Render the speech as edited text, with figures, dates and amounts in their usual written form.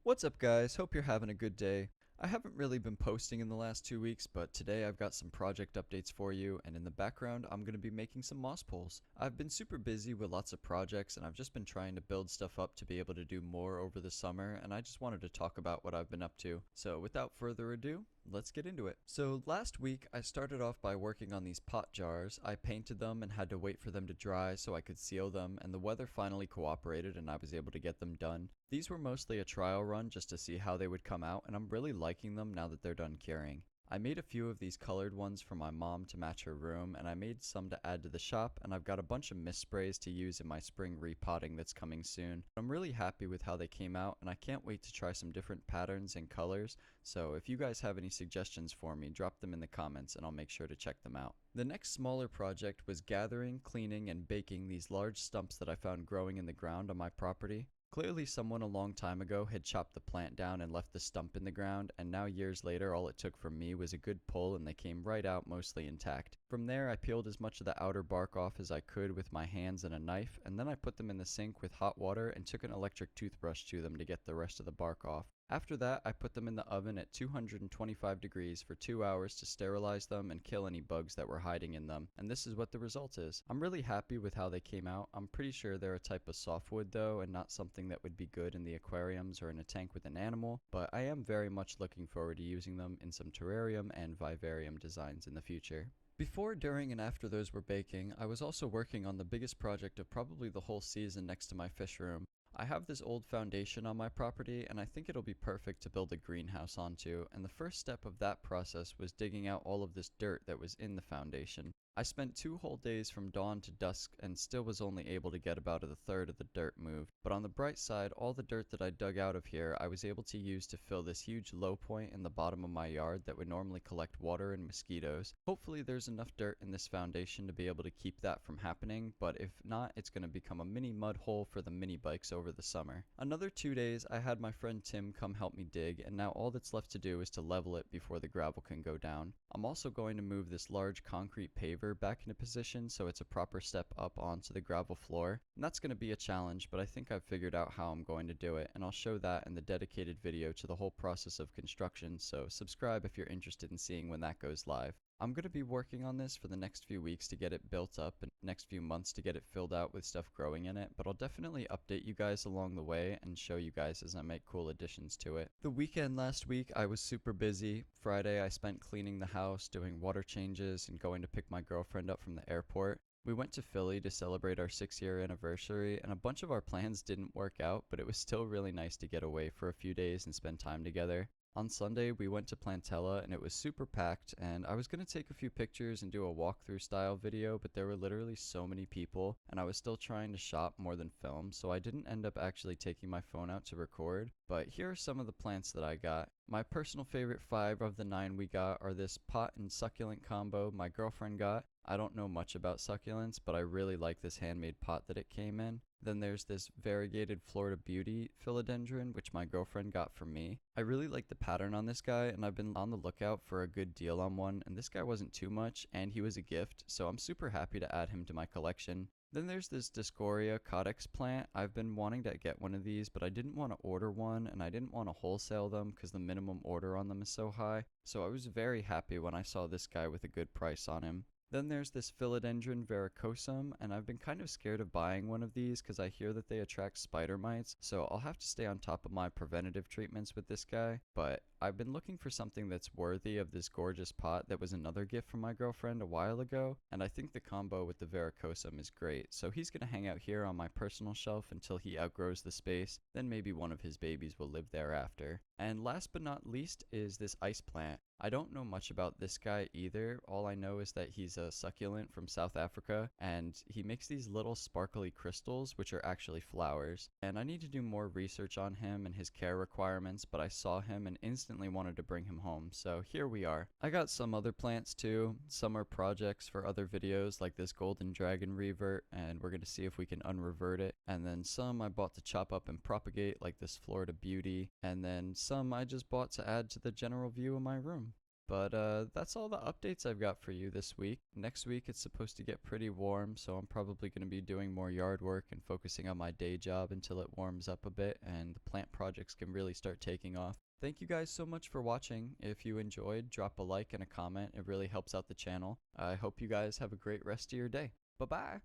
What's up, guys? Hope you're having a good day. I haven't really been posting in the last 2 weeks, but today I've got some project updates for you, and in the background, I'm going to be making some moss poles. I've been super busy with lots of projects, and I've just been trying to build stuff up to be able to do more over the summer, and I just wanted to talk about what I've been up to. So, without further ado, let's get into it. So, last week, I started off by working on these pot jars. I painted them and had to wait for them to dry so I could seal them, and the weather finally cooperated and I was able to get them done. These were mostly a trial run just to see how they would come out, and I'm really liking them now that they're done curing. I made a few of these colored ones for my mom to match her room, and I made some to add to the shop, and I've got a bunch of mist sprays to use in my spring repotting that's coming soon. I'm really happy with how they came out, and I can't wait to try some different patterns and colors, so if you guys have any suggestions for me, drop them in the comments and I'll make sure to check them out. The next smaller project was gathering, cleaning, and baking these large stumps that I found growing in the ground on my property. Clearly, someone a long time ago had chopped the plant down and left the stump in the ground, and now years later, all it took from me was a good pull and they came right out mostly intact. From there, I peeled as much of the outer bark off as I could with my hands and a knife, and then I put them in the sink with hot water and took an electric toothbrush to them to get the rest of the bark off. After that, I put them in the oven at 225 degrees for 2 hours to sterilize them and kill any bugs that were hiding in them, and this is what the result is. I'm really happy with how they came out. I'm pretty sure they're a type of softwood though, and not something that would be good in the aquariums or in a tank with an animal, but I am very much looking forward to using them in some terrarium and vivarium designs in the future. Before, during, and after those were baking, I was also working on the biggest project of probably the whole season next to my fish room. I have this old foundation on my property, and I think it'll be perfect to build a greenhouse onto, and the first step of that process was digging out all of this dirt that was in the foundation. I spent 2 whole days from dawn to dusk and still was only able to get about a third of the dirt moved. But on the bright side, all the dirt that I dug out of here I was able to use to fill this huge low point in the bottom of my yard that would normally collect water and mosquitoes. Hopefully there's enough dirt in this foundation to be able to keep that from happening, but if not, it's going to become a mini mud hole for the mini bikes over the summer. Another 2 days, I had my friend Tim come help me dig, and now all that's left to do is to level it before the gravel can go down. I'm also going to move this large concrete paver back into position so it's a proper step up onto the gravel floor, and that's going to be a challenge, but I think I've figured out how I'm going to do it, and I'll show that in the dedicated video to the whole process of construction, so subscribe if you're interested in seeing when that goes live. I'm going to be working on this for the next few weeks to get it built up and next few months to get it filled out with stuff growing in it, but I'll definitely update you guys along the way and show you guys as I make cool additions to it. The weekend last week I was super busy. Friday I spent cleaning the house, doing water changes, and going to pick my girlfriend up from the airport. We went to Philly to celebrate our 6-year anniversary, and a bunch of our plans didn't work out, but it was still really nice to get away for a few days and spend time together. On Sunday, we went to Plantella and it was super packed, and I was going to take a few pictures and do a walkthrough style video, but there were literally so many people and I was still trying to shop more than film, so I didn't end up actually taking my phone out to record. But here are some of the plants that I got. My personal favorite 5 of the 9 we got are this pot and succulent combo my girlfriend got. I don't know much about succulents, but I really like this handmade pot that it came in. Then there's this variegated Florida Beauty philodendron, which my girlfriend got for me. I really like the pattern on this guy, and I've been on the lookout for a good deal on one, and this guy wasn't too much, and he was a gift, so I'm super happy to add him to my collection. Then there's this Discoria Codex plant. I've been wanting to get one of these, but I didn't want to order one, and I didn't want to wholesale them because the minimum order on them is so high, so I was very happy when I saw this guy with a good price on him. Then there's this philodendron varicosum, and I've been kind of scared of buying one of these because I hear that they attract spider mites, so I'll have to stay on top of my preventative treatments with this guy, but I've been looking for something that's worthy of this gorgeous pot that was another gift from my girlfriend a while ago, and I think the combo with the varicosum is great, so he's going to hang out here on my personal shelf until he outgrows the space, then maybe one of his babies will live there after. And last but not least is this ice plant. I don't know much about this guy either. All I know is that he's a succulent from South Africa, and he makes these little sparkly crystals, which are actually flowers. And I need to do more research on him and his care requirements, but I saw him and instantly wanted to bring him home, so here we are. I got some other plants too. Some are projects for other videos, like this golden dragon revert, and we're going to see if we can unrevert it. And then some I bought to chop up and propagate, like this Florida Beauty, and then some I just bought to add to the general view of my room. But that's all the updates I've got for you this week. Next week it's supposed to get pretty warm, so I'm probably going to be doing more yard work and focusing on my day job until it warms up a bit and the plant projects can really start taking off. Thank you guys so much for watching. If you enjoyed, drop a like and a comment. It really helps out the channel. I hope you guys have a great rest of your day. Bye-bye!